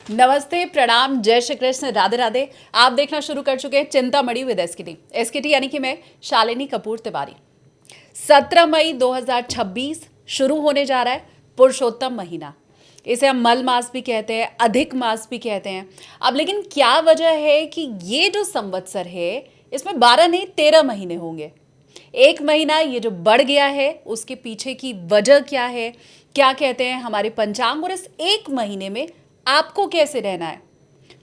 नमस्ते, प्रणाम, जय श्री कृष्ण, राधे राधे। आप देखना शुरू कर चुके हैं चिंतामणि विद एसकेटी। एसकेटी यानी कि मैं शालिनी कपूर तिवारी। 17 मई 2026 शुरू होने जा रहा है पुरुषोत्तम महीना। इसे हम मल मास भी कहते हैं, अधिक मास भी कहते हैं। अब लेकिन क्या वजह है कि ये जो संवत्सर है इसमें 12 नहीं 13 महीने होंगे। एक महीना ये जो बढ़ गया है उसके पीछे की वजह क्या है, क्या कहते हैं हमारे पंचांग, और इस एक महीने में आपको कैसे रहना है।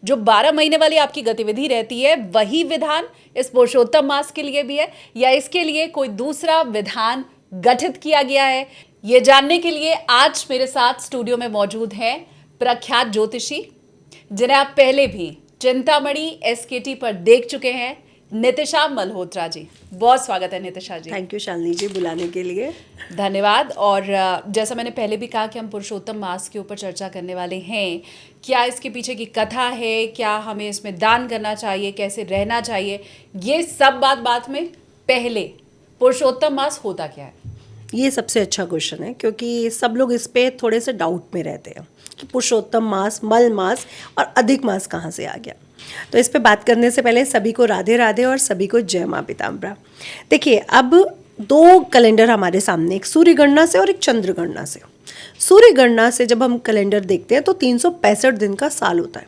जो 12 महीने वाली आपकी गतिविधि रहती है वही विधान इस पुरुषोत्तम मास के लिए भी है, या इसके लिए कोई दूसरा विधान गठित किया गया है, ये जानने के लिए आज मेरे साथ स्टूडियो में मौजूद हैं प्रख्यात ज्योतिषी, जिन्हें आप पहले भी चिंतामणि एसकेटी पर देख चुके हैं, नितिशा मल्होत्रा जी। बहुत स्वागत है नितिशा जी। थैंक यू शालिनी जी बुलाने के लिए। धन्यवाद। और जैसा मैंने पहले भी कहा कि हम पुरुषोत्तम मास के ऊपर चर्चा करने वाले हैं। क्या इसके पीछे की कथा है, क्या हमें इसमें दान करना चाहिए, कैसे रहना चाहिए, ये सब बात में पहले पुरुषोत्तम मास होता क्या है? ये सबसे अच्छा क्वेश्चन है क्योंकि सब लोग इस पे थोड़े से डाउट में रहते हैं कि पुरुषोत्तम मास, मल मास और अधिक मास कहाँ से आ गया। तो इस पे बात करने से पहले सभी को राधे राधे और सभी को जय माँ पीताम्बरा। देखिए, अब दो कैलेंडर हमारे सामने, एक सूर्य गणना से और एक चंद्र गणना से। सूर्य गणना से जब हम कैलेंडर देखते हैं तो 365 दिन का साल होता है।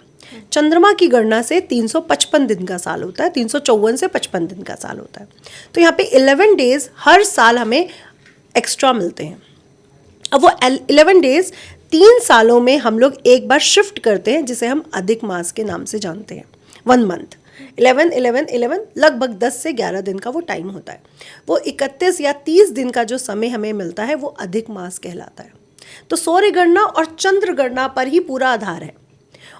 चंद्रमा की गणना से 355 दिन का साल होता है, 354 से 55 दिन का साल होता है। तो यहाँ पे 11 डेज हर साल हमें एक्स्ट्रा मिलते हैं। अब वो 11 डेज 3 सालों में हम लोग एक बार शिफ्ट करते हैं, जिसे हम अधिक मास के नाम से जानते हैं। 1 मंथ 11 लगभग 10 से 11 दिन का वो टाइम होता है। वो 31 या 30 दिन का जो समय हमें मिलता है वो अधिक मास कहलाता है। तो सूर्य गणना और चंद्र गणना पर ही पूरा आधार है।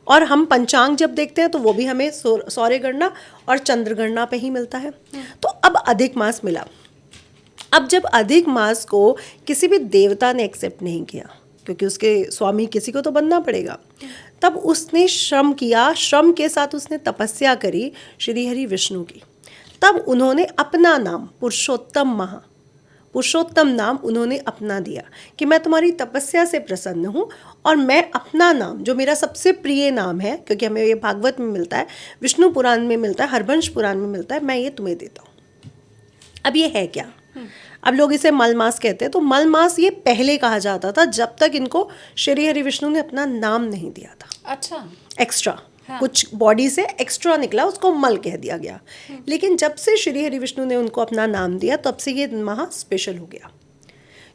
और हम पंचांग जब देखते हैं तो वो भी हमें सूर्य गणना और चंद्र गणना पे ही मिलता है। तो अब अधिक मास मिला। अब जब अधिक मास को किसी भी देवता ने एक्सेप्ट नहीं किया, क्योंकि उसके स्वामी किसी को तो बनना पड़ेगा, तब उसने श्रम किया, श्रम के साथ उसने तपस्या करी श्री हरि विष्णु की। तब उन्होंने अपना नाम पुरुषोत्तम नाम उन्होंने अपना दिया कि मैं तुम्हारी तपस्या से प्रसन्न हूँ और मैं अपना नाम, जो मेरा सबसे प्रिय नाम है, क्योंकि हमें ये भागवत में मिलता है, विष्णु पुराण में मिलता है, हरवंश पुराण में मिलता है, मैं ये तुम्हें देता हूँ। अब ये है क्या? अब लोग इसे मल मास कहते हैं। तो मल मास ये पहले कहा जाता था जब तक इनको श्री हरि विष्णु ने अपना नाम नहीं दिया था। अच्छा, एक्स्ट्रा कुछ बॉडी से एक्स्ट्रा निकला, उसको मल कह दिया गया। लेकिन जब से श्री हरि विष्णु ने उनको अपना नाम दिया तब से ये माह स्पेशल हो गया,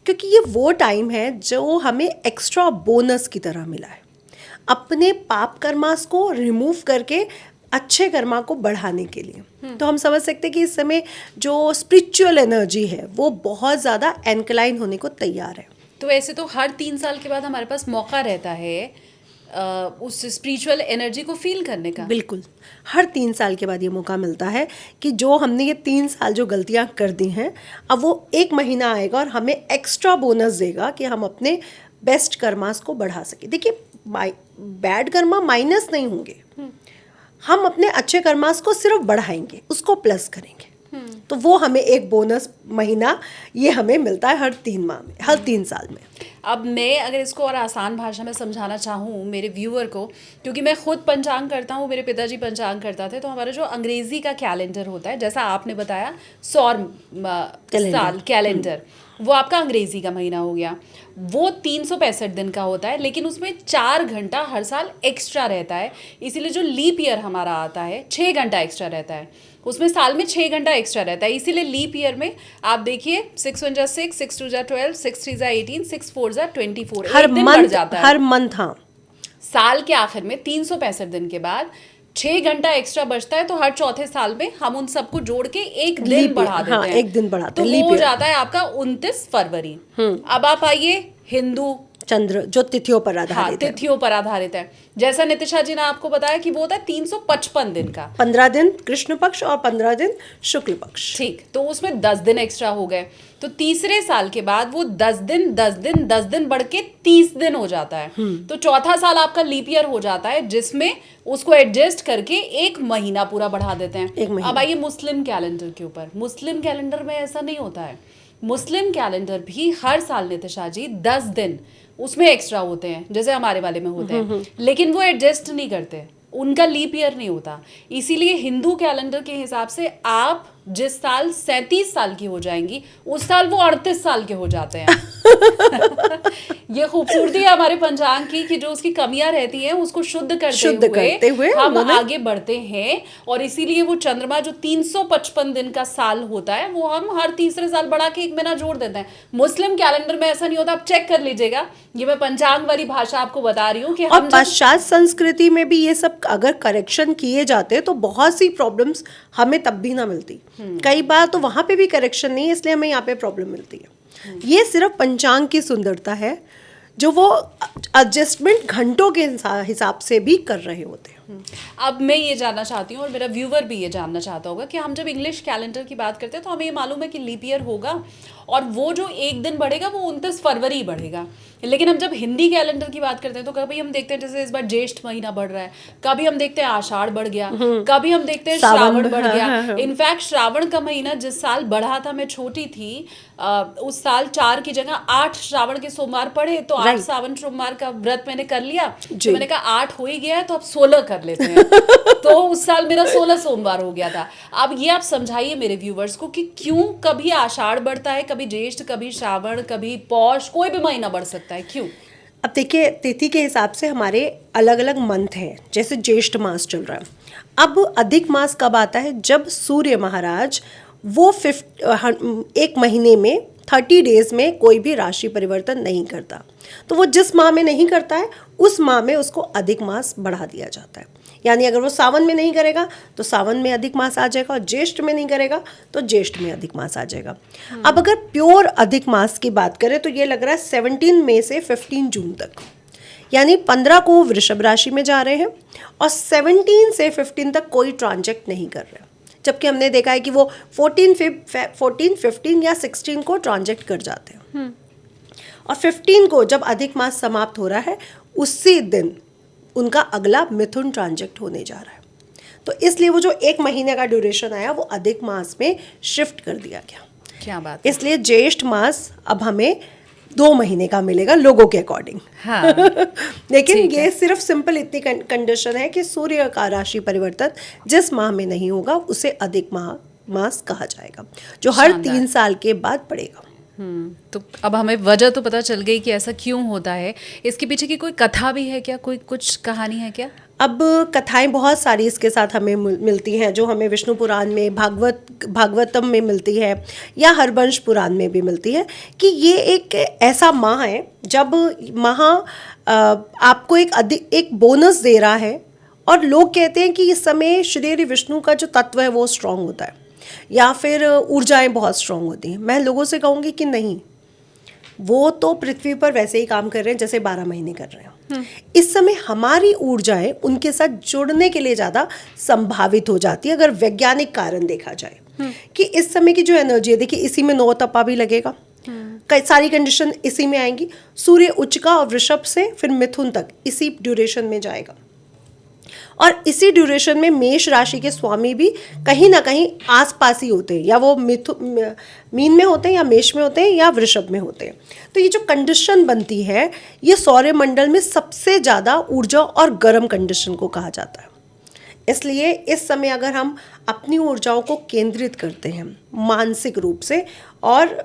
क्योंकि ये वो टाइम है जो हमें एक्स्ट्रा बोनस की तरह मिला है, अपने पाप कर्मास को रिमूव करके अच्छे कर्मा को बढ़ाने के लिए। तो हम समझ सकते हैं कि इस समय जो स्पिरिचुअल एनर्जी है वो बहुत ज़्यादा एनक्लाइन होने को तैयार है। तो ऐसे तो हर 3 साल के बाद हमारे पास मौका रहता है उस स्पिरिचुअल एनर्जी को फील करने का। बिल्कुल, हर 3 साल के बाद ये मौका मिलता है कि जो हमने ये 3 साल जो गलतियां कर दी हैं, अब वो एक महीना आएगा और हमें एक्स्ट्रा बोनस देगा कि हम अपने बेस्ट कर्मास को बढ़ा सके। देखिए, बैड कर्मा माइनस नहीं होंगे, हम अपने अच्छे कर्मास को सिर्फ बढ़ाएंगे, उसको प्लस करेंगे। तो वो हमें एक बोनस महीना ये हमें मिलता है हर 3 माह में, हर 3 साल में। अब मैं अगर इसको और आसान भाषा में समझाना चाहूँ मेरे व्यूअर को, क्योंकि मैं खुद पंचांग करता हूँ, मेरे पिताजी पंचांग करता थे, तो हमारा जो अंग्रेजी का कैलेंडर होता है, जैसा आपने बताया सौर साल कैलेंडर, वो आपका अंग्रेजी का महीना हो गया। वो 365 दिन का होता है, लेकिन उसमें 4 घंटा हर साल एक्स्ट्रा रहता है। इसीलिए जो लीप ईयर हमारा आता है 6 घंटा एक्स्ट्रा रहता है, उसमें साल में 6 घंटा एक्स्ट्रा रहता है। इसीलिए लीप ईयर में आप देखिए 6 1 जा 6, 6 2 जा 12, 6 3 जा 18, 6 4 जा 24, हर एक दिन बढ़ मंथ, जाता है। हर मंथ। हाँ, साल के आखिर में 365 दिन के बाद 6 घंटा एक्स्ट्रा बचता है, तो हर चौथे साल में हम उन सबको जोड़ के एक दिन बढ़ा देते हैं। एक दिन बढ़ाते तो हैं, वो हो जाता है आपका 29 फरवरी। अब आप आइए हिंदू चंद्र जो तिथियों पर आधारित हाँ, है। तिथियों पर आधारित है। जैसा नितिशा जी ने आपको बताया कि वो होता है 355 दिन का, 15 दिन कृष्ण पक्ष और 15 दिन शुक्ल पक्ष। ठीक, तो उसमें 10 दिन एक्स्ट्रा हो गए। तो तीसरे साल के बाद वो 10 दिन बढ़ के 30 दिन हो जाता है। तो चौथा साल आपका लीप ईयर हो जाता है, जिसमें उसको एडजस्ट करके एक महीना पूरा बढ़ा देते हैं। अब आइए मुस्लिम कैलेंडर के ऊपर। मुस्लिम कैलेंडर में ऐसा नहीं होता है। मुस्लिम कैलेंडर भी हर साल नितिशा जी 10 दिन उसमें एक्स्ट्रा होते हैं, जैसे हमारे वाले में होते हैं, लेकिन वो एडजस्ट नहीं करते, उनका लीप ईयर नहीं होता। इसीलिए हिंदू कैलेंडर के हिसाब से आप जिस साल 37 साल की हो जाएंगी, उस साल वो 38 साल के हो जाते हैं। ये खूबसूरती है हमारे पंचांग की कि जो उसकी कमियां रहती हैं उसको शुद्ध करते हुए हम आगे बढ़ते हैं। और इसीलिए वो चंद्रमा जो 355 दिन का साल होता है, वो हम हर तीसरे साल बढ़ा के 1 महीना जोड़ देते हैं। मुस्लिम कैलेंडर में ऐसा नहीं होता, आप चेक कर लीजिएगा, ये मैं पंचांग वाली भाषा आपको बता रही हूँ कि और पाश्चात्य संस्कृति में भी ये सब अगर करेक्शन किए जाते तो बहुत सी प्रॉब्लम्स हमें तब भी ना मिलती। कई बार तो वहां पे भी करेक्शन नहीं है, इसलिए हमें यहाँ पे प्रॉब्लम मिलती है। ये सिर्फ पंचांग की सुंदरता है, जो वो एडजस्टमेंट घंटों के हिसाब से भी कर रहे होते हैं। अब मैं ये जानना चाहती हूँ और मेरा व्यूवर भी ये जानना चाहता होगा कि हम जब इंग्लिश कैलेंडर की बात करते हैं तो हमें ये मालूम है कि लीप ईयर होगा और वो जो 1 दिन बढ़ेगा वो 29 फरवरी बढ़ेगा। लेकिन हम जब हिंदी कैलेंडर की बात करते हैं तो कभी हम देखते हैं जैसे इस बार ज्येष्ठ महीना बढ़ रहा है, कभी हम देखते हैं आषाढ़ बढ़ गया, कभी हम देखते हैं श्रावण बढ़ गया। इनफैक्ट श्रावण का महीना जिस साल बढ़ा था, मैं छोटी थी, उस साल 4 की जगह 8 श्रावण के सोमवार पड़े, तो 8 श्रावण सोमवार का व्रत मैंने कर लिया। तो मैंने कहा 8 हो ही गया है तो अब 16 कर लेते हैं। तो उस साल मेरा 16 सोमवार हो गया था। अब ये आप समझाइए मेरे व्यूवर्स को कि क्यों कभी आषाढ़ बढ़ता है, कभी ज्येष्ठ, कभी श्रावण, कभी पौष, कोई भी महीना बढ़ सकता है, क्यों? अब देखिए, तिथि के हिसाब से हमारे अलग अलग मंथ हैं। जैसे ज्येष्ठ मास चल रहा है, अब अधिक मास कब आता है? जब सूर्य महाराज वो 1 महीने में 30 डेज में कोई भी राशि परिवर्तन नहीं करता, तो वो जिस माह में नहीं करता है उस माह में उसको अधिक मास बढ़ा दिया जाता है। यानी अगर वो सावन में नहीं करेगा तो सावन में अधिक मास आ जाएगा, और ज्येष्ठ में नहीं करेगा तो ज्येष्ठ में अधिक मास आ जाएगा। अब अगर प्योर अधिक मास की बात करें तो ये लग रहा है 17 मई से 15 जून तक, यानी 15 को वृषभ राशि में जा रहे हैं और 17 से 15 तक कोई ट्रांजेक्ट नहीं कर रहे, जबकि हमने देखा है कि वो 14, 15 या 16 को ट्रांजेक्ट कर जाते हैं। और 15 को जब अधिक मास समाप्त हो रहा है, उसी दिन उनका अगला मिथुन ट्रांजेक्ट होने जा रहा है। तो इसलिए वो जो 1 महीने का ड्यूरेशन आया वो अधिक मास में शिफ्ट कर दिया गया। क्या बात है। इसलिए ज्येष्ठ मास अब हमें 2 महीने का मिलेगा लोगों के अकॉर्डिंग। हाँ। लेकिन ये सिर्फ सिंपल इतनी कंडीशन है कि सूर्य का राशि परिवर्तन जिस माह में नहीं होगा उसे अधिक मास कहा जाएगा, जो हर 3 साल के बाद पड़ेगा। तो अब हमें वजह तो पता चल गई कि ऐसा क्यों होता है। इसके पीछे की कोई कथा भी है क्या, कोई कुछ कहानी है क्या? अब कथाएं बहुत सारी इसके साथ हमें मिलती हैं, जो हमें विष्णु पुराण में, भागवतम में मिलती है या हरवंश पुराण में भी मिलती है, कि ये एक ऐसा माह है जब माह आपको एक बोनस दे रहा है। और लोग कहते हैं कि इस समय श्री विष्णु का जो तत्व है वो स्ट्रांग होता है, या फिर ऊर्जाएं बहुत स्ट्रांग होती हैं। मैं लोगों से कहूँगी कि नहीं, वो तो पृथ्वी पर वैसे ही काम कर रहे हैं जैसे 12 महीने कर रहे हैं। इस समय हमारी ऊर्जाएं उनके साथ जुड़ने के लिए ज़्यादा संभावित हो जाती है, अगर वैज्ञानिक कारण देखा जाए कि इस समय की जो एनर्जी है, देखिए इसी में नवतपा भी लगेगा, कई सारी कंडीशन इसी में आएंगी। सूर्य उच्च का और वृषभ से फिर मिथुन तक इसी ड्यूरेशन में जाएगा, और इसी ड्यूरेशन में मेष राशि के स्वामी भी कहीं ना कहीं आसपास ही होते हैं, या वो मीन में होते हैं, या मेष में होते हैं, या वृषभ में होते हैं। तो ये जो कंडीशन बनती है, ये सौरमंडल में सबसे ज़्यादा ऊर्जा और गर्म कंडीशन को कहा जाता है। इसलिए इस समय अगर हम अपनी ऊर्जाओं को केंद्रित करते हैं मानसिक रूप से, और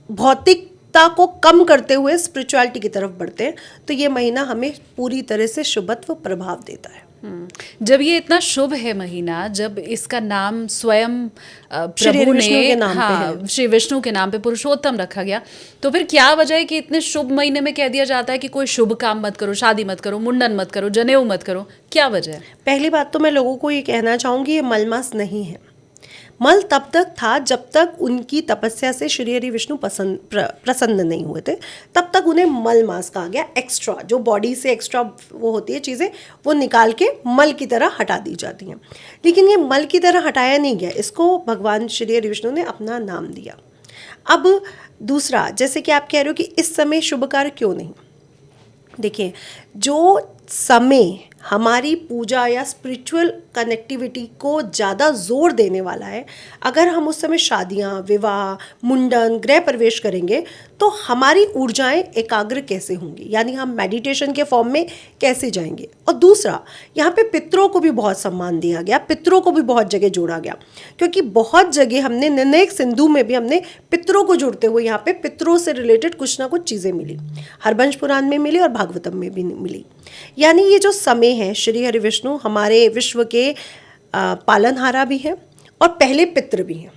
भौतिकता को कम करते हुए स्पिरिचुअलिटी की तरफ बढ़ते हैं, तो ये महीना हमें पूरी तरह से शुभत्व प्रभाव देता है। जब ये इतना शुभ है महीना, जब इसका नाम स्वयं श्री प्रभु विष्णु ने के नाम पे है। श्री विष्णु के नाम पे पुरुषोत्तम रखा गया, तो फिर क्या वजह है कि इतने शुभ महीने में कह दिया जाता है कि कोई शुभ काम मत करो, शादी मत करो, मुंडन मत करो, जनेऊ मत करो? क्या वजह है? पहली बात तो मैं लोगों को ये कहना चाहूँगी, ये मलमास नहीं है। मल तब तक था जब तक उनकी तपस्या से श्री हरि विष्णु प्रसन्न नहीं हुए थे, तब तक उन्हें मल मास कहा गया। एक्स्ट्रा जो बॉडी से एक्स्ट्रा वो होती है चीज़ें, वो निकाल के मल की तरह हटा दी जाती हैं। लेकिन ये मल की तरह हटाया नहीं गया, इसको भगवान श्री हरि विष्णु ने अपना नाम दिया। अब दूसरा, जैसे कि आप कह रहे हो कि इस समय शुभ कार्य क्यों नहीं, देखिए जो समय हमारी पूजा या स्पिरिचुअल कनेक्टिविटी को ज़्यादा जोर देने वाला है, अगर हम उस समय शादियाँ, विवाह, मुंडन, गृह प्रवेश करेंगे तो हमारी ऊर्जाएं एकाग्र कैसे होंगी, यानी हम मेडिटेशन के फॉर्म में कैसे जाएंगे। और दूसरा, यहाँ पे पितरों को भी बहुत सम्मान दिया गया, पितरों को भी बहुत जगह जोड़ा गया, क्योंकि बहुत जगह हमने निर्णयक सिंधु में भी हमने पितरों को जोड़ते हुए यहाँ पे पितरों से रिलेटेड कुछ ना कुछ चीज़ें मिली, हरवंश पुराण में मिली और भागवतम में भी मिली। यानी ये जो समय है, श्री हरि विष्णु हमारे विश्व के पालनहारा भी हैं और पहले पितृ भी हैं।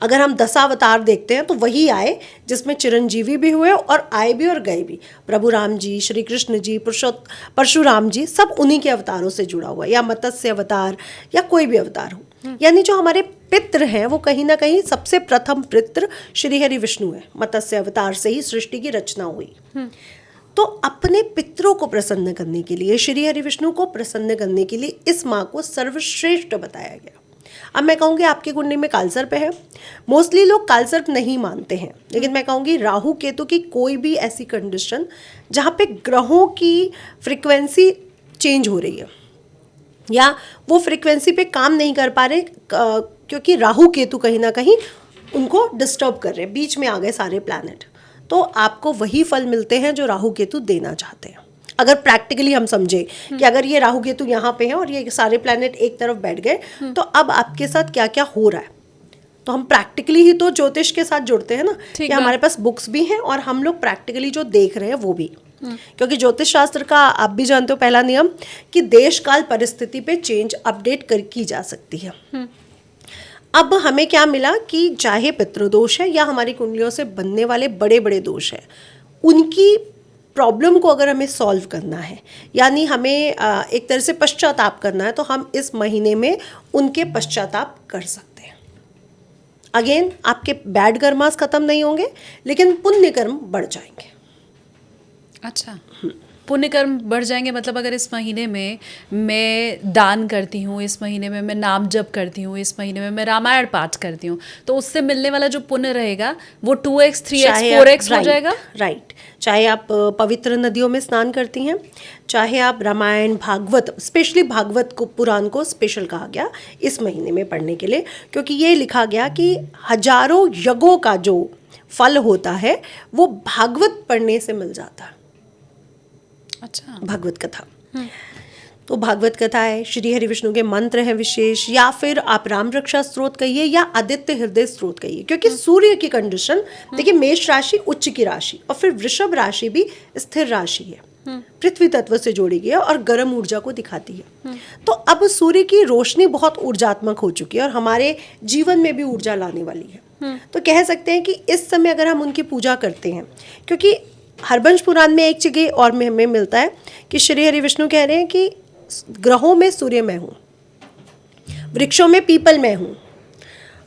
अगर हम दशावतार देखते हैं तो वही आए जिसमें चिरंजीवी भी हुए और आए भी और गए भी। प्रभु राम जी, श्री कृष्ण जी, परशुराम जी, सब उन्हीं के अवतारों से जुड़ा हुआ है, या मत्स्य अवतार या कोई भी अवतार हो। यानी जो हमारे पितृ हैं वो कहीं ना कहीं सबसे प्रथम पितृ श्री हरि विष्णु है। मत्स्य अवतार से ही सृष्टि की रचना हुई। तो अपने पितरों को प्रसन्न करने के लिए, श्री हरि विष्णु को प्रसन्न करने के लिए इस माँ को सर्वश्रेष्ठ बताया गया। अब मैं कहूँगी आपकी कुंडली में कालसर्प है, मोस्टली लोग कालसर्प नहीं मानते हैं, लेकिन मैं कहूँगी राहु केतु की कोई भी ऐसी कंडीशन जहाँ पे ग्रहों की फ्रिक्वेंसी चेंज हो रही है या वो फ्रिक्वेंसी पे काम नहीं कर पा रहे, क्योंकि राहु केतु कहीं ना कहीं उनको डिस्टर्ब कर रहे हैं, बीच में आ गए सारे प्लैनेट, तो आपको वही फल मिलते हैं जो राहु केतु देना चाहते हैं। अगर प्रैक्टिकली हम समझे कि अगर ये राहु केतु यहाँ पे हैं और ये सारे प्लैनेट एक तरफ बैठ गए तो अब आपके साथ क्या क्या हो रहा है, तो हम प्रैक्टिकली ही तो ज्योतिष के साथ जुड़ते हैं ना, कि हमारे पास बुक्स भी हैं और हम लोग प्रैक्टिकली जो देख रहे हैं वो भी, क्योंकि ज्योतिष शास्त्र का आप भी जानते हो पहला नियम कि देश काल परिस्थिति पे चेंज अपडेट की जा सकती है। अब हमें क्या मिला कि चाहे पितृदोष है या हमारी कुंडलियों से बनने वाले बड़े बड़े दोष हैं, उनकी प्रॉब्लम को अगर हमें सॉल्व करना है, यानी हमें एक तरह से पश्चाताप करना है, तो हम इस महीने में उनके पश्चाताप कर सकते हैं। अगेन आपके बैड कर्मास खत्म नहीं होंगे, लेकिन पुण्य कर्म बढ़ जाएंगे। अच्छा, पुण्य कर्म बढ़ जाएंगे, मतलब अगर इस महीने में मैं दान करती हूँ, इस महीने में मैं नाम जप करती हूँ, इस महीने में मैं रामायण पाठ करती हूँ, तो उससे मिलने वाला जो पुण्य रहेगा वो 2x 3x 4x हो जाएगा। राइट, चाहे आप पवित्र नदियों में स्नान करती हैं, चाहे आप रामायण, भागवत, स्पेशली भागवत को, पुराण को स्पेशल कहा गया इस महीने में पढ़ने के लिए, क्योंकि ये लिखा गया कि हजारों यज्ञों का जो फल होता है वो भागवत पढ़ने से मिल जाता है। अच्छा, भागवत कथा, तो भागवत कथा है, श्री हरि विष्णु के मंत्र हैं विशेष, या फिर आप राम रक्षा स्त्रोत कहिए या आदित्य हृदय स्त्रोत कहिए, क्योंकि सूर्य की कंडीशन देखिए, मेष राशि उच्च की राशि और फिर वृषभ राशि भी स्थिर राशि है, पृथ्वी तत्व से जोड़ी गई है और गर्म ऊर्जा को दिखाती है। तो अब सूर्य की रोशनी बहुत ऊर्जात्मक हो चुकी है और हमारे जीवन में भी ऊर्जा लाने वाली है। तो कह सकते हैं कि इस समय अगर हम उनकी पूजा करते हैं, क्योंकि हरवंश पुराण में एक जगह और में हमें मिलता है कि श्री हरि विष्णु कह रहे हैं कि ग्रहों में सूर्य मैं हूँ, वृक्षों में पीपल मैं हूँ,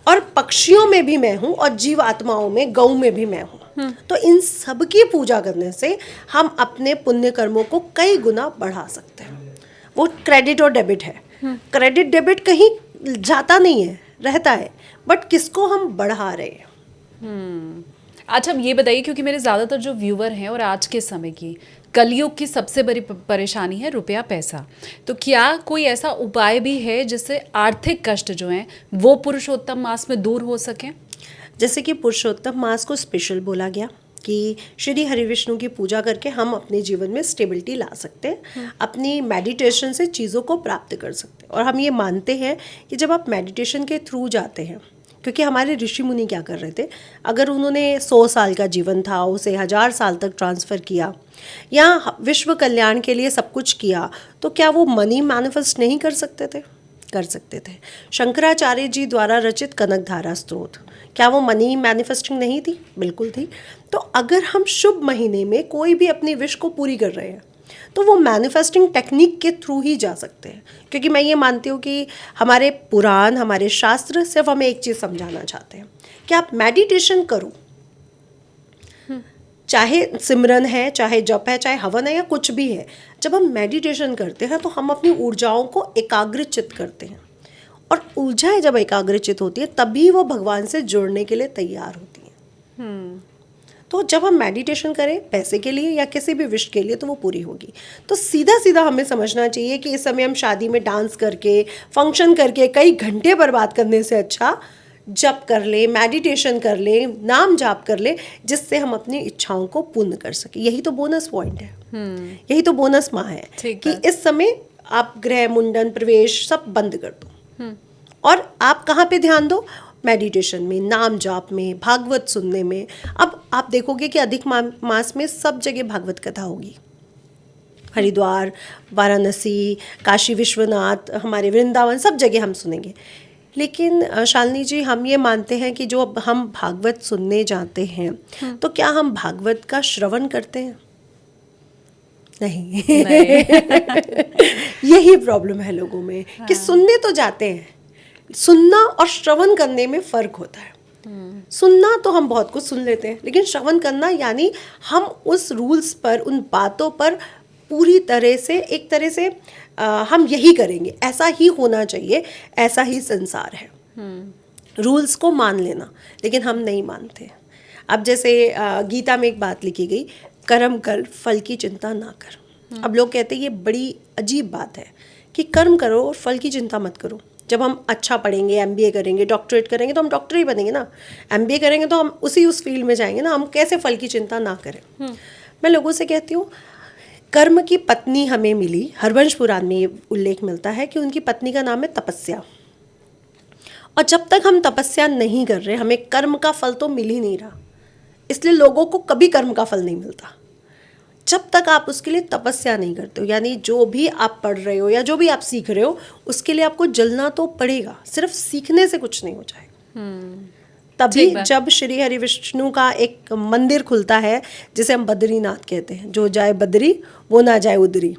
और पक्षियों में भी मैं हूँ, और जीव आत्माओं में गौ में भी मैं हूँ। तो इन सब की पूजा करने से हम अपने पुण्य कर्मों को कई गुना बढ़ा सकते हैं। वो क्रेडिट और डेबिट है, क्रेडिट डेबिट कहीं जाता नहीं है, रहता है, बट किसको हम बढ़ा रहे हैं। अच्छा, अब ये बताइए, क्योंकि मेरे ज़्यादातर जो व्यूवर हैं और आज के समय की कलयुग की सबसे बड़ी परेशानी है रुपया पैसा, तो क्या कोई ऐसा उपाय भी है जिससे आर्थिक कष्ट जो हैं वो पुरुषोत्तम मास में दूर हो सकें? जैसे कि पुरुषोत्तम मास को स्पेशल बोला गया कि श्री हरि विष्णु की पूजा करके हम अपने जीवन में स्टेबिलिटी ला सकते हैं, अपनी मेडिटेशन से चीज़ों को प्राप्त कर सकते हैं। और हम ये मानते हैं कि जब आप मेडिटेशन के थ्रू जाते हैं, क्योंकि हमारे ऋषि मुनि क्या कर रहे थे, अगर उन्होंने 100 साल का जीवन था उसे 1000 साल तक ट्रांसफ़र किया या विश्व कल्याण के लिए सब कुछ किया, तो क्या वो मनी मैनिफेस्ट नहीं कर सकते थे? कर सकते थे। शंकराचार्य जी द्वारा रचित कनकधारा स्तोत्र, क्या वो मनी मैनिफेस्टिंग नहीं थी? बिल्कुल थी। तो अगर हम शुभ महीने में कोई भी अपनी विश को पूरी कर रहे हैं तो वो मैनिफेस्टिंग टेक्निक के थ्रू ही जा सकते हैं, क्योंकि मैं ये मानती हूँ कि हमारे पुराण, हमारे शास्त्र सिर्फ हमें एक चीज़ समझाना चाहते हैं कि आप मेडिटेशन करो, चाहे सिमरन है, चाहे जप है, चाहे हवन है या कुछ भी है। जब हम मेडिटेशन करते हैं तो हम अपनी ऊर्जाओं को एकाग्रचित करते हैं, और ऊर्जाएं जब एकाग्रचित होती है तभी वो भगवान से जुड़ने के लिए तैयार होती हैं। तो जब हम मेडिटेशन करें पैसे के लिए या किसी भी विश के लिए तो वो पूरी होगी। तो सीधा सीधा हमें समझना चाहिए कि इस समय हम शादी में डांस करके, फंक्शन करके कई घंटे बर्बाद करने से अच्छा जप कर ले, मेडिटेशन कर ले, नाम जाप कर ले, जिससे हम अपनी इच्छाओं को पूर्ण कर सके। यही तो बोनस पॉइंट है, यही तो बोनस माह है कि इस समय आप गृह मुंडन प्रवेश सब बंद कर दो और आप कहाँ पे ध्यान दो, मेडिटेशन में, नाम जाप में, भागवत सुनने में। अब आप देखोगे कि अधिक मास में सब जगह भागवत कथा होगी, हरिद्वार, वाराणसी, काशी विश्वनाथ, हमारे वृंदावन, सब जगह हम सुनेंगे। लेकिन शालिनी जी, हम ये मानते हैं कि जो हम भागवत सुनने जाते हैं तो क्या हम भागवत का श्रवण करते हैं? नहीं, यही प्रॉब्लम है लोगों में कि सुनने तो जाते हैं, सुनना और श्रवण करने में फर्क होता है। सुनना तो हम बहुत कुछ सुन लेते हैं, लेकिन श्रवण करना यानी हम उस रूल्स पर, उन बातों पर पूरी तरह से, एक तरह से हम यही करेंगे, ऐसा ही होना चाहिए, ऐसा ही संसार है, रूल्स को मान लेना। लेकिन हम नहीं मानते। अब जैसे गीता में एक बात लिखी गई, कर्म कर, फल की चिंता ना कर। अब लोग कहते हैं ये बड़ी अजीब बात है कि कर्म करो और फल की चिंता मत करो। जब हम अच्छा पढ़ेंगे, MBA करेंगे, डॉक्टरेट करेंगे तो हम डॉक्टर ही बनेंगे ना, MBA करेंगे तो हम उस फील्ड में जाएंगे ना, हम कैसे फल की चिंता ना करें। मैं लोगों से कहती हूँ, कर्म की पत्नी हमें मिली, हरवंश पुराण में ये उल्लेख मिलता है कि उनकी पत्नी का नाम है तपस्या। और जब तक हम तपस्या नहीं कर रहे, हमें कर्म का फल तो मिल ही नहीं रहा, इसलिए लोगों को कभी कर्म का फल नहीं मिलता जब तक आप उसके लिए तपस्या नहीं करते हो। यानी जो भी आप पढ़ रहे हो या जो भी आप सीख रहे हो, उसके लिए आपको जलना तो पड़ेगा, सिर्फ सीखने से कुछ नहीं हो जाएगा। तभी जब श्री हरि विष्णु का एक मंदिर खुलता है, जिसे हम बद्रीनाथ कहते हैं, जो जाए बद्री वो ना जाए उदरी,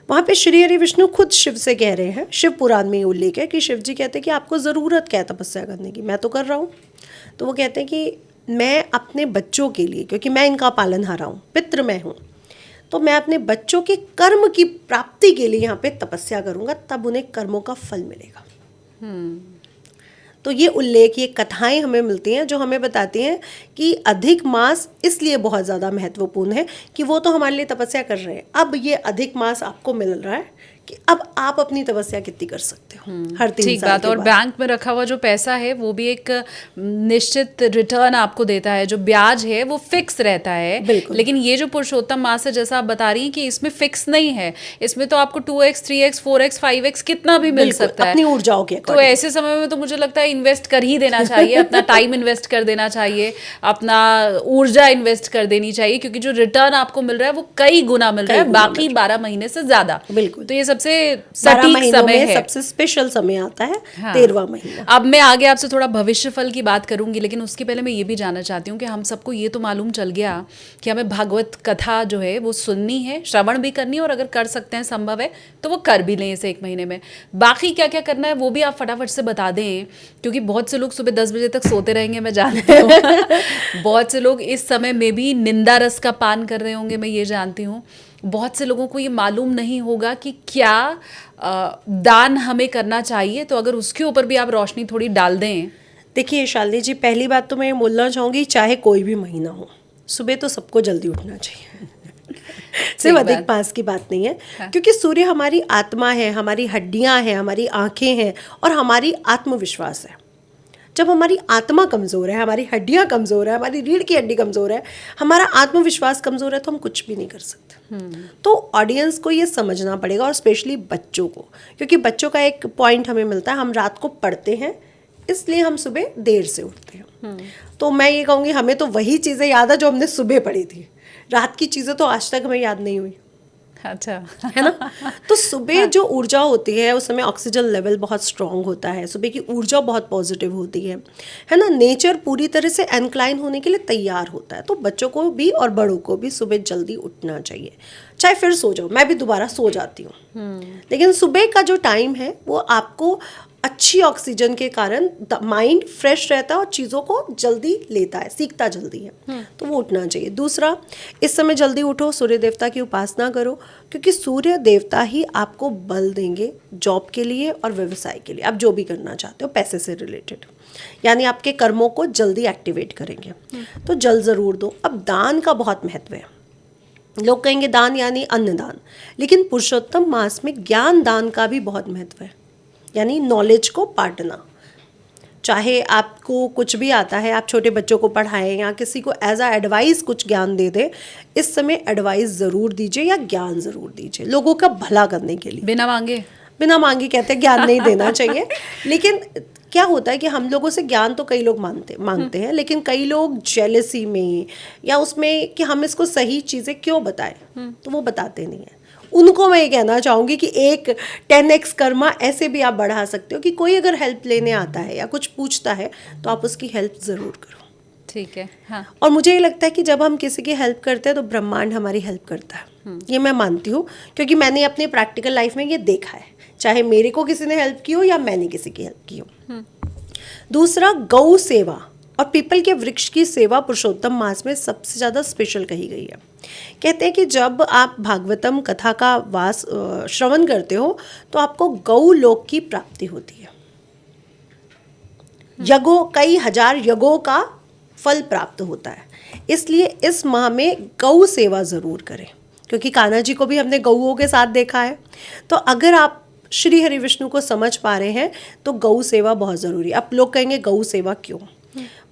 वहाँ पे श्री हरि विष्णु खुद शिव से कह रहे हैं, शिव पुराण में ये उल्लेख है कि शिव जी कहते हैं कि आपको ज़रूरत क्या है तपस्या करने की, मैं तो कर रहा हूँ। तो वो कहते हैं कि मैं अपने बच्चों के लिए, क्योंकि मैं इनका पालनहारा हूँ, पितृ मैं हूँ, तो मैं अपने बच्चों के कर्म की प्राप्ति के लिए यहाँ पे तपस्या करूँगा, तब उन्हें कर्मों का फल मिलेगा। तो ये उल्लेख, ये कथाएं हमें मिलती हैं जो हमें बताती हैं कि अधिक मास इसलिए बहुत ज़्यादा महत्वपूर्ण है कि वो तो हमारे लिए तपस्या कर रहे हैं। अब ये अधिक मास आपको मिल रहा है कि अब आप अपनी तपस्या कितनी कर सकते हो हर 3 ठीक साल बात। के और बाद। बैंक में रखा हुआ जो पैसा है वो भी एक निश्चित रिटर्न आपको देता है, जो ब्याज है वो फिक्स रहता है। बिल्कुल। लेकिन ये जो पुरुषोत्तम मास है, जैसा आप बता रही हैं कि इसमें फिक्स नहीं है, इसमें तो आपको 2x 3x 4x 5x कितना भी मिल बिल्कुल, सकता है अपनी ऊर्जाओं के तो according। ऐसे समय में तो मुझे लगता है इन्वेस्ट कर ही देना चाहिए, अपना टाइम इन्वेस्ट कर देना चाहिए, अपना ऊर्जा इन्वेस्ट कर देनी चाहिए, क्योंकि जो रिटर्न आपको मिल रहा है वो कई गुना मिल रहा है बाकी 12 महीने से ज्यादा। बिल्कुल। तो ये सबसे 12 सटीक महीनों समय में है। सबसे स्पेशल समय आता है, हाँ। 13वां महीना। अब मैं आगे आपसे थोड़ा भविष्य फल की बात करूंगी, लेकिन उसके पहले मैं ये भी जानना चाहती हूँ कि हम सबको ये तो मालूम चल गया कि हमें भागवत कथा जो है वो सुननी है, श्रवण भी करनी है, और अगर कर सकते हैं, संभव है तो वो कर भी लें इसे 1 महीने में। बाकी क्या क्या करना है वो भी आप फटाफट से बता दें, क्योंकि बहुत से लोग सुबह 10 बजे तक सोते रहेंगे, मैं जानती हूँ। बहुत से लोग इस समय में भी निंदा रस का पान कर रहे होंगे, मैं ये जानती हूँ। बहुत से लोगों को ये मालूम नहीं होगा कि क्या दान हमें करना चाहिए, तो अगर उसके ऊपर भी आप रोशनी थोड़ी डाल दें। देखिए शालिनी जी, पहली बात तो मैं बोलना चाहूँगी, चाहे कोई भी महीना हो, सुबह तो सबको जल्दी उठना चाहिए। सिर्फ अधिक मास की बात नहीं है। हाँ। क्योंकि सूर्य हमारी आत्मा है, हमारी हड्डियां हैं, हमारी आंखें हैं और हमारी आत्मविश्वास है। जब हमारी आत्मा कमज़ोर है, हमारी हड्डियां कमज़ोर है, हमारी रीढ़ की हड्डी कमज़ोर है, हमारा आत्मविश्वास कमज़ोर है, तो हम कुछ भी नहीं कर सकते। तो ऑडियंस को ये समझना पड़ेगा, और स्पेशली बच्चों को, क्योंकि बच्चों का एक पॉइंट हमें मिलता है, हम रात को पढ़ते हैं इसलिए हम सुबह देर से उठते हैं। तो मैं ये कहूँगी, हमें तो वही चीज़ें याद है जो हमने सुबह पढ़ी थी, रात की चीज़ें तो आज तक हमें याद नहीं हुई। अच्छा, है ना। तो सुबह जो ऊर्जा होती है उस समय ऑक्सीजन लेवल बहुत स्ट्रांग होता है, सुबह की ऊर्जा बहुत पॉजिटिव होती है ना। नेचर पूरी तरह से एनक्लाइन होने के लिए तैयार होता है। तो बच्चों को भी और बड़ों को भी सुबह जल्दी उठना चाहिए, चाहे फिर सो जाओ, मैं भी दोबारा सो जाती हूँ, लेकिन सुबह का जो टाइम है वो आपको अच्छी ऑक्सीजन के कारण माइंड फ्रेश रहता है और चीज़ों को जल्दी लेता है, सीखता जल्दी है, तो वो उठना चाहिए। दूसरा, इस समय जल्दी उठो, सूर्य देवता की उपासना करो, क्योंकि सूर्य देवता ही आपको बल देंगे जॉब के लिए और व्यवसाय के लिए, आप जो भी करना चाहते हो पैसे से रिलेटेड, यानी आपके कर्मों को जल्दी एक्टिवेट करेंगे। तो जल ज़रूर दो। अब दान का बहुत महत्व है। लोग कहेंगे दान यानी अन्नदान, लेकिन पुरुषोत्तम मास में ज्ञान दान का भी बहुत महत्व है, यानी नॉलेज को बांटना। चाहे आपको कुछ भी आता है, आप छोटे बच्चों को पढ़ाएं या किसी को एज अ एडवाइस कुछ ज्ञान दे दें, इस समय एडवाइस ज़रूर दीजिए या ज्ञान ज़रूर दीजिए, लोगों का भला करने के लिए। बिना मांगे कहते हैं ज्ञान नहीं देना चाहिए। लेकिन क्या होता है कि हम लोगों से ज्ञान तो कई लोग मांगते हैं, लेकिन कई लोग जेलसी में या उसमें कि हम इसको सही चीज़ें क्यों बताएं, तो वो बताते नहीं हैं। उनको मैं ये कहना चाहूँगी कि एक 10x कर्मा ऐसे भी आप बढ़ा सकते हो कि कोई अगर हेल्प लेने आता है या कुछ पूछता है तो आप उसकी हेल्प ज़रूर करो। ठीक है, हाँ। और मुझे ये लगता है कि जब हम किसी की हेल्प करते हैं तो ब्रह्मांड हमारी हेल्प करता है, ये मैं मानती हूँ, क्योंकि मैंने अपनी प्रैक्टिकल लाइफ में ये देखा है, चाहे मेरे को किसी ने हेल्प की हो या मैंने किसी की हेल्प की हो। दूसरा, गौ सेवा और पीपल के वृक्ष की सेवा पुरुषोत्तम मास में सबसे ज़्यादा स्पेशल कही गई है। कहते हैं कि जब आप भागवतम कथा का श्रवण करते हो तो आपको गौ लोक की प्राप्ति होती है। यज्ञों, कई हजार यज्ञों का फल प्राप्त होता है, इसलिए इस माह में गौ सेवा ज़रूर करें, क्योंकि कान्हा जी को भी हमने गौओं के साथ देखा है। तो अगर आप श्री हरि विष्णु को समझ पा रहे हैं तो गौ सेवा बहुत ज़रूरी है। अब लोग कहेंगे गौ सेवा क्यों?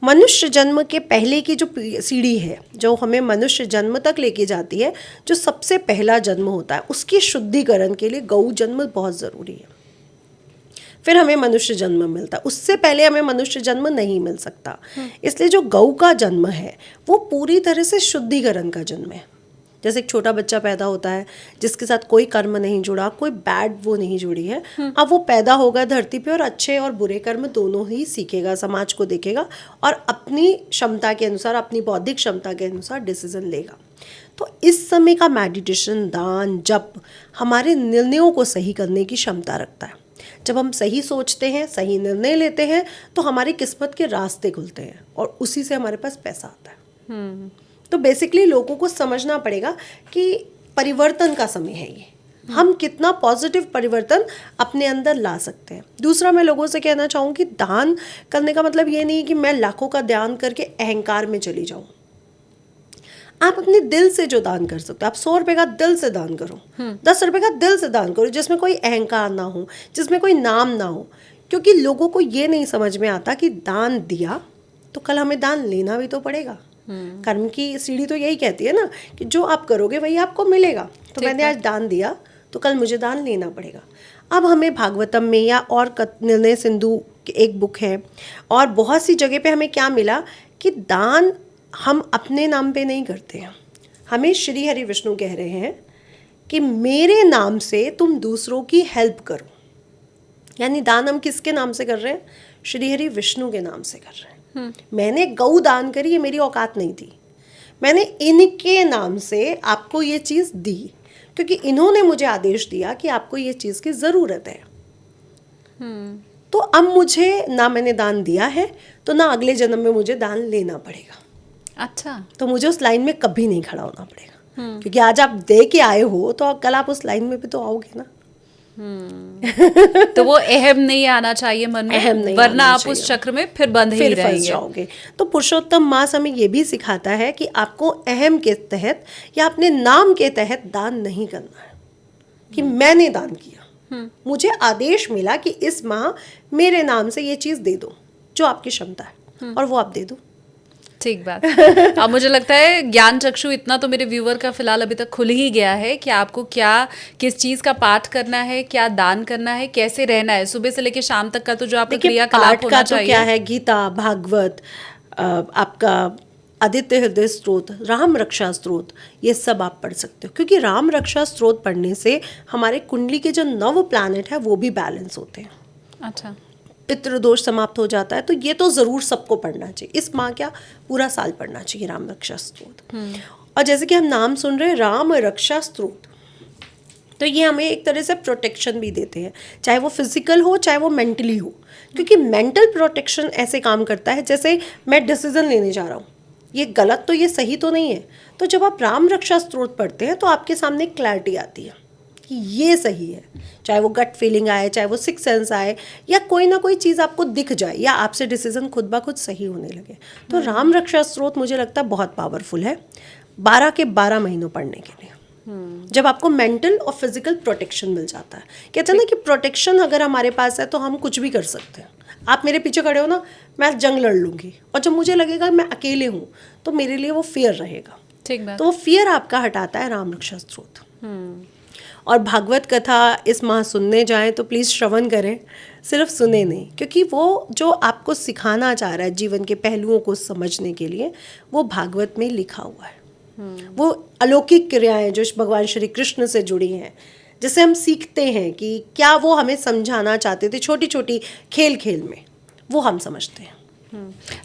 मनुष्य जन्म के पहले की जो सीढ़ी है, जो हमें मनुष्य जन्म तक लेके जाती है, जो सबसे पहला जन्म होता है, उसकी शुद्धिकरण के लिए गौ जन्म बहुत ज़रूरी है। फिर हमें मनुष्य जन्म मिलता है, उससे पहले हमें मनुष्य जन्म नहीं मिल सकता। इसलिए जो गौ का जन्म है वो पूरी तरह से शुद्धिकरण का जन्म है। जैसे एक छोटा बच्चा पैदा होता है जिसके साथ कोई कर्म नहीं जुड़ा, कोई बैड वो नहीं जुड़ी है, अब वो पैदा होगा धरती पे और अच्छे और बुरे कर्म दोनों ही सीखेगा, समाज को देखेगा और अपनी क्षमता के अनुसार, अपनी बौद्धिक क्षमता के अनुसार डिसीजन लेगा। तो इस समय का मेडिटेशन, दान, जप हमारे निर्णयों को सही करने की क्षमता रखता है। जब हम सही सोचते हैं, सही निर्णय लेते हैं, तो हमारी किस्मत के रास्ते खुलते हैं और उसी से हमारे पास पैसा आता है। तो बेसिकली लोगों को समझना पड़ेगा कि परिवर्तन का समय है ये, हम कितना पॉजिटिव परिवर्तन अपने अंदर ला सकते हैं। दूसरा, मैं लोगों से कहना चाहूँगी दान करने का मतलब ये नहीं कि मैं लाखों का दान करके अहंकार में चली जाऊँ। आप अपने दिल से जो दान कर सकते हो, आप 100 रुपये का दिल से दान करो, 10 रुपये का दिल से दान करो, जिसमें कोई अहंकार ना हो, जिसमें कोई नाम ना हो। क्योंकि लोगों को ये नहीं समझ में आता कि दान दिया तो कल हमें दान लेना भी तो पड़ेगा। कर्म की सीढ़ी तो यही कहती है ना कि जो आप करोगे वही आपको मिलेगा। तो मैंने आज दान दिया तो कल मुझे दान लेना पड़ेगा। अब हमें भागवतम में या और निर्णय सिंधु एक बुक है और बहुत सी जगह पे हमें क्या मिला कि दान हम अपने नाम पे नहीं करते हैं। हमें श्री हरि विष्णु कह रहे हैं कि मेरे नाम से तुम दूसरों की हेल्प करो। यानी दान हम किसके नाम से कर रहे हैं? श्री हरि विष्णु के नाम से कर रहे हैं। मैंने गौ दान करी, ये मेरी औकात नहीं थी, मैंने इनके नाम से आपको ये चीज़ दी क्योंकि इन्होंने मुझे आदेश दिया कि आपको ये चीज़ की ज़रूरत है। तो अब मुझे ना मैंने दान दिया है तो ना अगले जन्म में मुझे दान लेना पड़ेगा। अच्छा, तो मुझे उस लाइन में कभी नहीं खड़ा होना पड़ेगा, क्योंकि आज आप दे के आए हो तो कल आप उस लाइन में भी तो आओगे ना। तो वो अहम नहीं आना चाहिए मन में, वरना आप उस चक्र में फिर बंद ही रहेंगे, जाओगे। तो पुरुषोत्तम मास हमें ये भी सिखाता है कि आपको अहम के तहत या अपने नाम के तहत दान नहीं करना है कि मैंने दान किया, मुझे आदेश मिला कि इस माह मेरे नाम से ये चीज़ दे दो जो आपकी क्षमता है, और वो आप दे दो। ठीक बात। अब मुझे लगता है ज्ञान चक्षु इतना तो मेरे व्यूअर का फिलहाल अभी तक खुल ही गया है कि आपको क्या, किस चीज का पाठ करना है, क्या दान करना है, कैसे रहना है, सुबह से लेकर शाम तक का तो जो आपका क्रियाकलाप होना चाहिए। क्या है, गीता, भागवत, आपका आदित्य हृदय स्त्रोत, राम रक्षा स्त्रोत, ये सब आप पढ़ सकते हो, क्योंकि राम रक्षा स्त्रोत पढ़ने से हमारे कुंडली के जो 9 प्लैनेट है वो भी बैलेंस होते हैं। अच्छा, पितृदोष समाप्त हो जाता है। तो ये तो ज़रूर सबको पढ़ना चाहिए। इस माह क्या पूरा साल पढ़ना चाहिए राम रक्षा स्त्रोत। और जैसे कि हम नाम सुन रहे हैं राम रक्षा स्त्रोत, तो ये हमें एक तरह से प्रोटेक्शन भी देते हैं, चाहे वो फिजिकल हो चाहे वो मेंटली हो, क्योंकि मेंटल प्रोटेक्शन ऐसे काम करता है जैसे मैं डिसीजन लेने जा रहा हूँ, ये गलत तो ये सही तो नहीं है, तो जब आप राम रक्षा स्तोत्र पढ़ते हैं तो आपके सामने क्लैरिटी आती है कि ये सही है, चाहे वो गट फीलिंग आए, चाहे वो सिक्स सेंस आए, या कोई ना कोई चीज़ आपको दिख जाए, या आपसे डिसीजन खुद ब खुद सही होने लगे। तो राम रक्षा स्तोत्र मुझे लगता है बहुत पावरफुल है 12 के 12 महीनों पढ़ने के लिए, जब आपको मेंटल और फिजिकल प्रोटेक्शन मिल जाता है। कहते हैं ना कि प्रोटेक्शन अगर हमारे पास है तो हम कुछ भी कर सकते हैं। आप मेरे पीछे खड़े हो ना, मैं जंग लड़ लूँगी, और जब मुझे लगेगा मैं अकेले हूँ तो मेरे लिए वो फियर रहेगा, ठीक बात। तो वो फियर आपका हटाता है राम रक्षा स्तोत्र। और भागवत कथा इस माह सुनने जाएं तो प्लीज़ श्रवण करें, सिर्फ सुने नहीं, क्योंकि वो जो आपको सिखाना चाह रहा है जीवन के पहलुओं को समझने के लिए, वो भागवत में लिखा हुआ है। वो अलौकिक क्रियाएं जो भगवान श्री कृष्ण से जुड़ी हैं, जिसे हम सीखते हैं कि क्या वो हमें समझाना चाहते थे छोटी छोटी खेल खेल में, वो हम समझते हैं।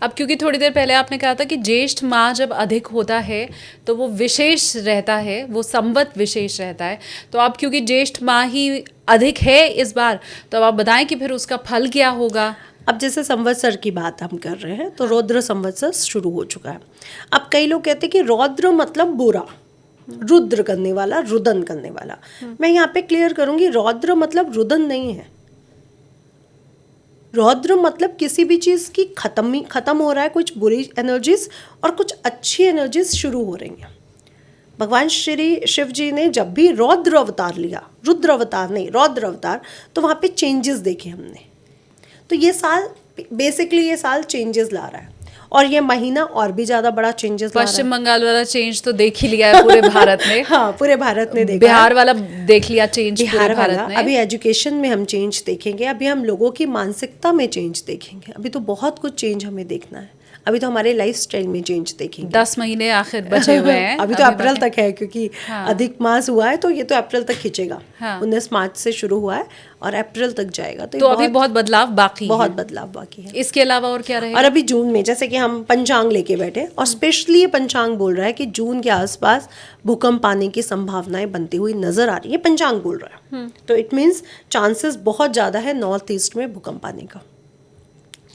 अब क्योंकि थोड़ी देर पहले आपने कहा था कि ज्येष्ठ माह जब अधिक होता है तो वो विशेष रहता है, वो संवत विशेष रहता है, तो अब क्योंकि ज्येष्ठ माह ही अधिक है इस बार, तो अब आप बताएं कि फिर उसका फल क्या होगा। अब जैसे संवत्सर की बात हम कर रहे हैं तो रौद्र संवत्सर शुरू हो चुका है। अब कई लोग कहते हैं कि रौद्र मतलब बुरा, रुद्र करने वाला, रुदन करने वाला। मैं यहाँ पे क्लियर करूंगी, रौद्र मतलब रुदन नहीं है। रौद्र मतलब किसी भी चीज़ की खत्म हो रहा है, कुछ बुरी एनर्जीज और कुछ अच्छी एनर्जीज शुरू हो रही हैं। भगवान श्री शिव जी ने जब भी रौद्र अवतार लिया, रुद्र अवतार नहीं रौद्र अवतार, तो वहाँ पे चेंजेस देखे हमने। तो ये साल बेसिकली ये साल चेंजेस ला रहा है, और ये महीना और भी ज़्यादा बड़ा चेंजेस ला रहा है। पश्चिम बंगाल वाला चेंज तो देख ही लिया है पूरे भारत में। हाँ, पूरे भारत ने देखा। बिहार वाला देख लिया चेंज पूरे भारत में। अभी एजुकेशन में हम चेंज देखेंगे, अभी हम लोगों की मानसिकता में चेंज देखेंगे, अभी तो बहुत कुछ चेंज हमें देखना है। अभी तो हमारे लाइफस्टाइल में चेंज देखेंगे। 10 महीने आखिर बचे हुए हैं। अभी तो अप्रैल तक है, क्योंकि अधिक मास हुआ है तो ये तो अप्रैल तक खींचेगा। 19 मार्च से शुरू हुआ है और अप्रैल तक जाएगा, तो अभी बहुत बदलाव बाकी है। बहुत बदलाव बाकी है। इसके अलावा और क्या रहेगा? और अभी जून में जैसे कि हम पंचांग लेके बैठे, और स्पेशली ये पंचांग बोल रहा है कि जून के आसपास भूकंप आने की संभावनाएं बनती हुई नजर आ रही है। पंचांग बोल रहा है, तो इट मीन्स चांसेस बहुत ज़्यादा है नॉर्थ ईस्ट में भूकंप आने का।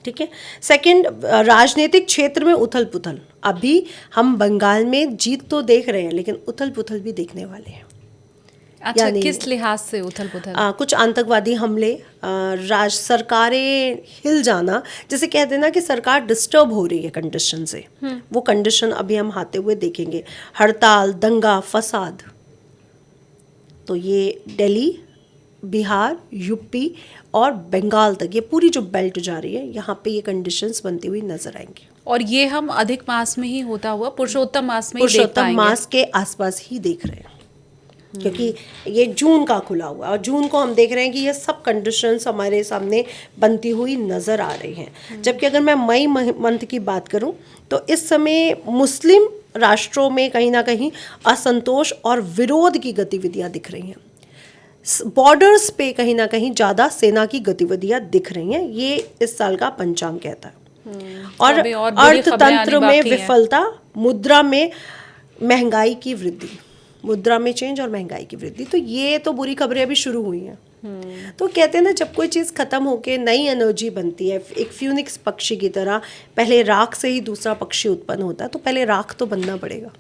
ठीक है। सेकंड, राजनीतिक क्षेत्र में उथल पुथल। अभी हम बंगाल में जीत तो देख रहे हैं, लेकिन उथल पुथल भी देखने वाले हैं। अच्छा, किस लिहाज से उथल पुथल? कुछ आतंकवादी हमले, सरकारें हिल जाना, जैसे कह देना कि सरकार डिस्टर्ब हो रही है कंडीशन से, वो कंडीशन अभी हम आते हुए देखेंगे। हड़ताल, दंगा, फसाद, तो ये दिल्ली, बिहार, यूपी और बंगाल तक, ये पूरी जो बेल्ट जा रही है, यहाँ पे ये कंडीशंस बनती हुई नजर आएंगी। और ये हम अधिक मास में ही होता हुआ पुरुषोत्तम मास में ही देख पाएंगे। मास के आसपास ही देख रहे हैं, क्योंकि ये जून का खुला हुआ, और जून को हम देख रहे हैं कि ये सब कंडीशंस हमारे सामने बनती हुई नजर आ रही हैं। जबकि अगर मैं मई मंथ की बात करूं तो इस समय मुस्लिम राष्ट्रों में कहीं ना कहीं असंतोष और विरोध की गतिविधियां दिख रही हैं। बॉर्डर्स पे कहीं ना कहीं ज़्यादा सेना की गतिविधियां दिख रही हैं, ये इस साल का पंचांग कहता है। और अर्थतंत्र में विफलता, मुद्रा में महंगाई की वृद्धि, मुद्रा में चेंज और महंगाई की वृद्धि, तो ये तो बुरी खबरें अभी शुरू हुई हैं। तो कहते हैं ना, जब कोई चीज़ खत्म होके नई एनर्जी बनती है, एक फ्यूनिक्स पक्षी की तरह, पहले राख से ही दूसरा पक्षी उत्पन्न होता है, तो पहले राख तो बनना पड़ेगा।